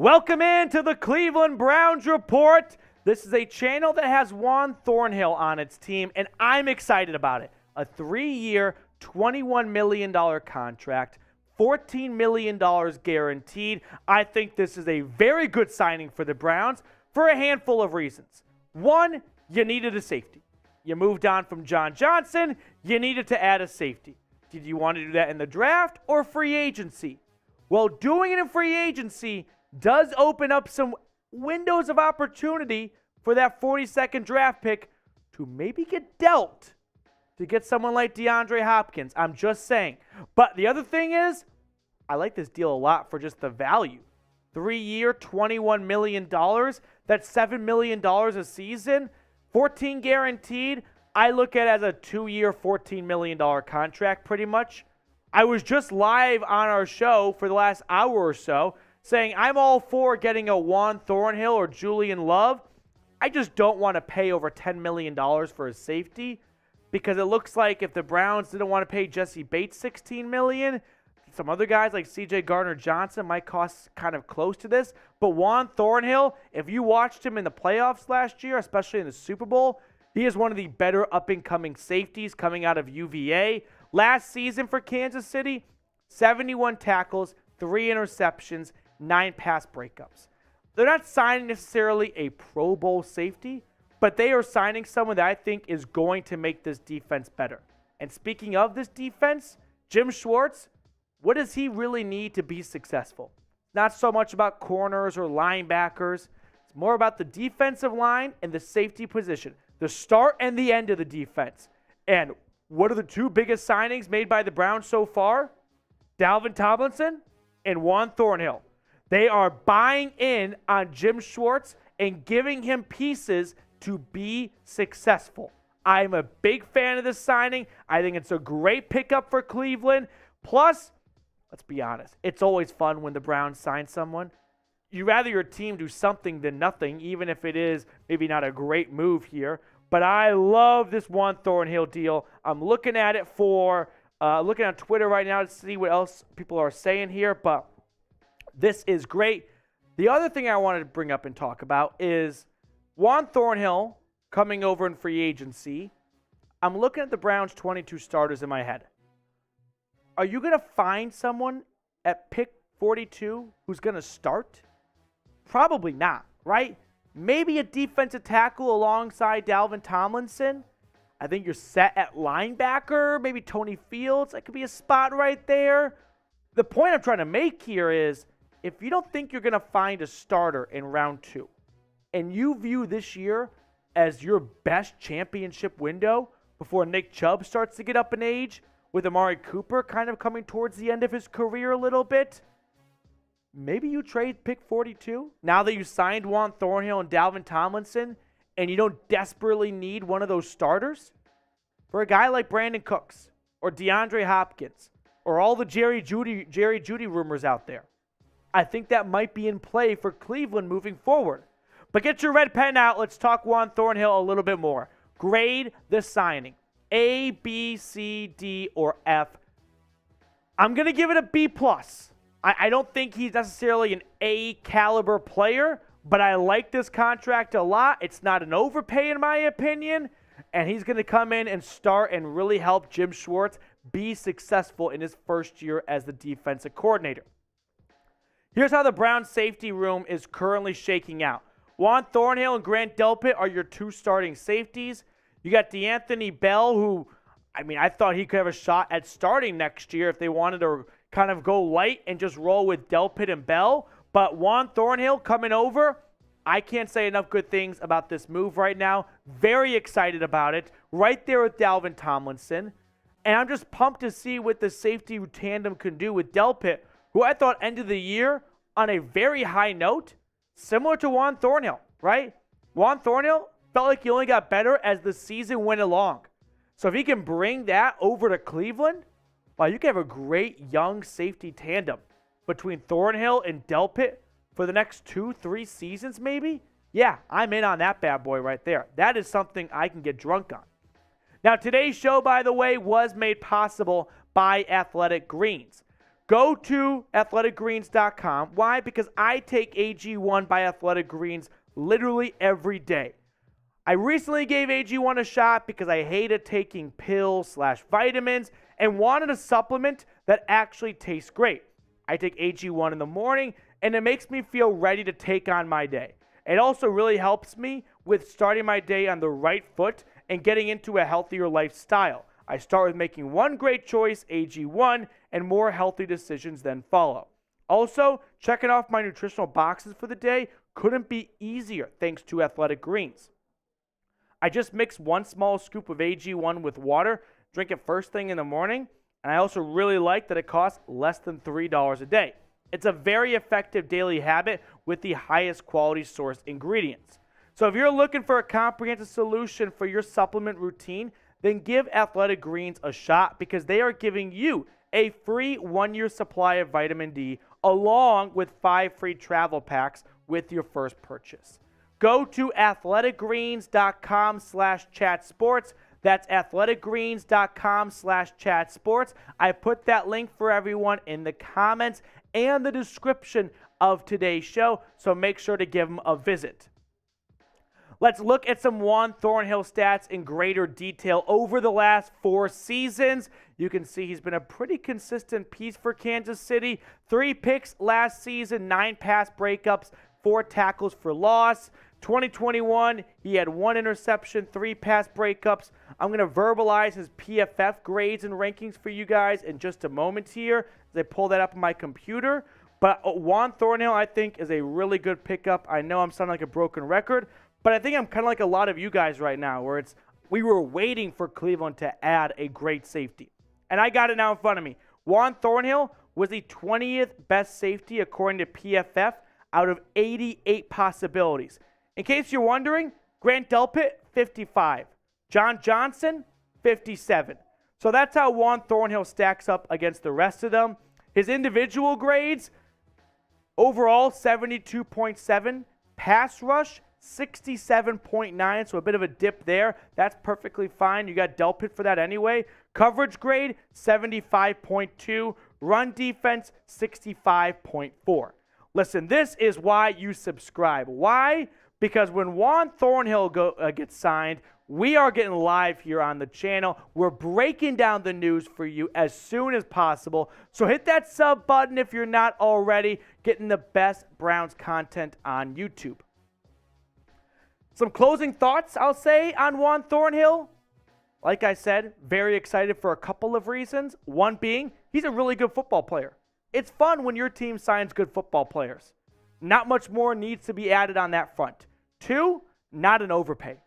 Welcome into the Cleveland Browns Report. This is a channel that has Juan Thornhill on its team, and I'm excited about it. A 3-year, $21 million contract, $14 million guaranteed. I think this is a very good signing for the Browns for a handful of reasons. One, you needed a safety. You moved on from John Johnson. You needed to add a safety. Did you want to do that in the draft or free agency? Well, doing it in free agency does open up some windows of opportunity for that 42nd draft pick to maybe get dealt to get someone like DeAndre Hopkins. I'm just saying. But the other thing is, I like this deal a lot for just the value. 3-year, $21 million. That's $7 million a season. 14 guaranteed. I look at it as a 2-year, $14 million contract pretty much. I was just live on our show for the last hour or so saying I'm all for getting a Juan Thornhill or Julian Love. I just don't want to pay over $10 million for a safety because it looks like if the Browns didn't want to pay Jesse Bates $16 million, some other guys like C.J. Gardner-Johnson might cost kind of close to this. But Juan Thornhill, if you watched him in the playoffs last year, especially in the Super Bowl, he is one of the better up-and-coming safeties coming out of UVA. Last season for Kansas City, 71 tackles, 3 interceptions, 9 pass breakups. They're not signing necessarily a Pro Bowl safety, but they are signing someone that I think is going to make this defense better. And speaking of this defense, Jim Schwartz, what does he really need to be successful? Not so much about corners or linebackers. It's more about the defensive line and the safety position, the start and the end of the defense. And what are the two biggest signings made by the Browns so far? Dalvin Tomlinson and Juan Thornhill. They are buying in on Jim Schwartz and giving him pieces to be successful. I'm a big fan of this signing. I think it's a great pickup for Cleveland. Plus, let's be honest, it's always fun when the Browns sign someone. You'd rather your team do something than nothing, even if it is maybe not a great move here. But I love this Juan Thornhill deal. I'm looking at it looking on Twitter right now to see what else people are saying here, but this is great. The other thing I wanted to bring up and talk about is Juan Thornhill coming over in free agency. I'm looking at the Browns' 22 starters in my head. Are you going to find someone at pick 42 who's going to start? Probably not, right? Maybe a defensive tackle alongside Dalvin Tomlinson. I think you're set at linebacker. Maybe Tony Fields. That could be a spot right there. The point I'm trying to make here is if you don't think you're going to find a starter in round 2 and you view this year as your best championship window before Nick Chubb starts to get up in age, with Amari Cooper kind of coming towards the end of his career a little bit, maybe you trade pick 42 now that you signed Juan Thornhill and Dalvin Tomlinson and you don't desperately need one of those starters for a guy like Brandon Cooks or DeAndre Hopkins or all the Jerry Jeudy rumors out there. I think that might be in play for Cleveland moving forward. But get your red pen out. Let's talk Juan Thornhill a little bit more. Grade the signing. A, B, C, D, or F. I'm going to give it a B+. I don't think he's necessarily an A caliber player, but I like this contract a lot. It's not an overpay in my opinion, and he's going to come in and start and really help Jim Schwartz be successful in his first year as the defensive coordinator. Here's how the Browns safety room is currently shaking out. Juan Thornhill and Grant Delpit are your 2 starting safeties. You got D'Anthony Bell, who, I thought he could have a shot at starting next year if they wanted to kind of go light and just roll with Delpit and Bell. But Juan Thornhill coming over, I can't say enough good things about this move right now. Very excited about it. Right there with Dalvin Tomlinson. And I'm just pumped to see what the safety tandem can do with Delpit, who I thought ended the year on a very high note, similar to Juan Thornhill, right? Juan Thornhill felt like he only got better as the season went along. So if he can bring that over to Cleveland, wow, you can have a great young safety tandem between Thornhill and Delpit for the next 2-3 seasons maybe. Yeah, I'm in on that bad boy right there. That is something I can get drunk on. Now, today's show, by the way, was made possible by Athletic Greens. Go to athleticgreens.com. Why? Because I take AG1 by Athletic Greens literally every day. I recently gave AG1 a shot because I hated taking pills/vitamins and wanted a supplement that actually tastes great. I take AG1 in the morning, and it makes me feel ready to take on my day. It also really helps me with starting my day on the right foot and getting into a healthier lifestyle. I start with making one great choice, AG1, and more healthy decisions then follow. Also, checking off my nutritional boxes for the day couldn't be easier thanks to Athletic Greens. I just mix one small scoop of AG1 with water, drink it first thing in the morning, and I also really like that it costs less than $3 a day. It's a very effective daily habit with the highest quality sourced ingredients. So if you're looking for a comprehensive solution for your supplement routine, then give Athletic Greens a shot because they are giving you a free 1-year supply of vitamin D along with 5 free travel packs with your first purchase. Go to athleticgreens.com/chatsports. That's athleticgreens.com/chatsports. I put that link for everyone in the comments and the description of today's show, so make sure to give them a visit. Let's look at some Juan Thornhill stats in greater detail over the last 4 seasons. You can see he's been a pretty consistent piece for Kansas City. 3 picks last season, 9 pass breakups, 4 tackles for loss. 2021, he had 1 interception, 3 pass breakups. I'm going to verbalize his PFF grades and rankings for you guys in just a moment here as I pull that up on my computer. But Juan Thornhill, I think, is a really good pickup. I know I'm sounding like a broken record, but I think I'm kind of like a lot of you guys right now where we were waiting for Cleveland to add a great safety. And I got it now in front of me. Juan Thornhill was the 20th best safety according to PFF out of 88 possibilities. In case you're wondering, Grant Delpit, 55. John Johnson, 57. So that's how Juan Thornhill stacks up against the rest of them. His individual grades, overall 72.7. Pass rush, 67.9, so a bit of a dip there. That's perfectly fine. You got Delpit for that anyway. Coverage grade, 75.2. Run defense, 65.4. Listen, this is why you subscribe. Why? Because when Juan Thornhill gets signed, we are getting live here on the channel. We're breaking down the news for you as soon as possible. So hit that sub button if you're not already, getting the best Browns content on YouTube. Some closing thoughts, I'll say, on Juan Thornhill. Like I said, very excited for a couple of reasons. One being, he's a really good football player. It's fun when your team signs good football players. Not much more needs to be added on that front. 2, not an overpay.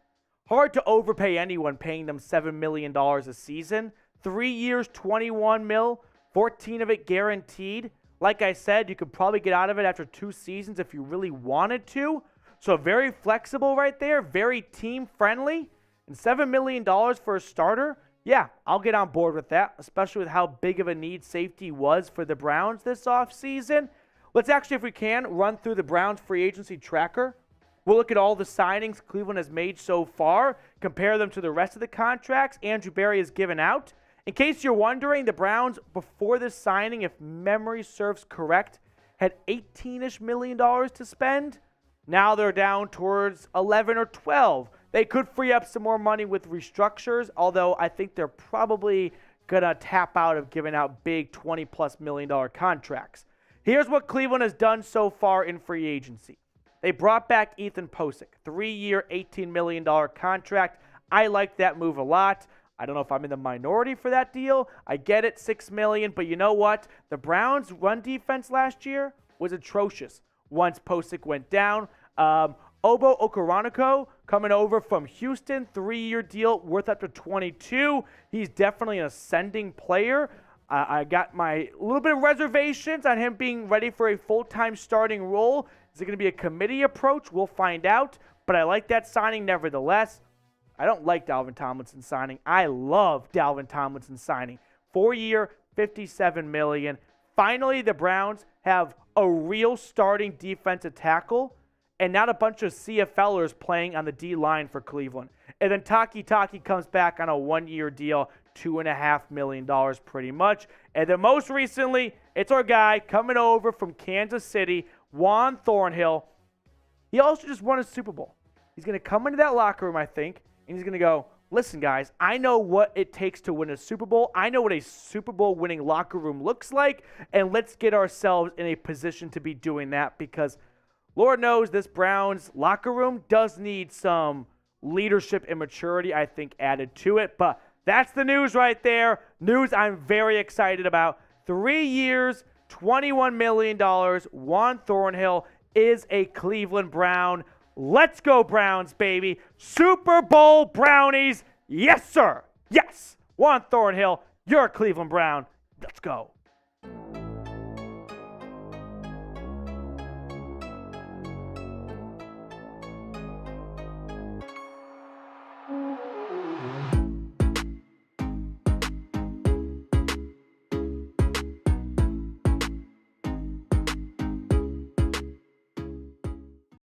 Hard to overpay anyone paying them $7 million a season. 3 years, $21 million, 14 of it guaranteed. Like I said, you could probably get out of it after 2 seasons if you really wanted to. So very flexible right there, very team-friendly. And $7 million for a starter, yeah, I'll get on board with that, especially with how big of a need safety was for the Browns this offseason. Let's actually, if we can, run through the Browns free agency tracker. We'll look at all the signings Cleveland has made so far, compare them to the rest of the contracts Andrew Berry has given out. In case you're wondering, the Browns, before this signing, if memory serves correct, had $18-ish million to spend. Now they're down towards 11 or 12. They could free up some more money with restructures, although I think they're probably going to tap out of giving out big $20+ million contracts. Here's what Cleveland has done so far in free agency. They brought back Ethan Posick, 3-year, $18 million contract. I like that move a lot. I don't know if I'm in the minority for that deal. I get it, $6 million, but you know what? The Browns' run defense last year was atrocious once Posick went down. Obo Okoronkwo coming over from Houston, 3-year deal worth up to 22. He's definitely an ascending player. I got my little bit of reservations on him being ready for a full-time starting role. Is it going to be a committee approach? We'll find out. But I like that signing nevertheless. I don't like Dalvin Tomlinson signing. I love Dalvin Tomlinson signing. 4-year, $57 million. Finally, the Browns have a real starting defensive tackle and not a bunch of CFLers playing on the D-line for Cleveland. And then Taki comes back on a 1-year deal, $2.5 million pretty much. And then most recently, it's our guy coming over from Kansas City, Juan Thornhill. He also just won a Super Bowl. He's going to come into that locker room, I think, and he's going to go, listen, guys, I know what it takes to win a Super Bowl. I know what a Super Bowl winning locker room looks like, and let's get ourselves in a position to be doing that because Lord knows this Browns locker room does need some leadership and maturity, I think, added to it. But that's the news right there. News I'm very excited about. 3 years, $21 million. Juan Thornhill is a Cleveland Brown. Let's go, Browns, baby. Super Bowl Brownies. Yes, sir. Yes. Juan Thornhill, you're a Cleveland Brown. Let's go.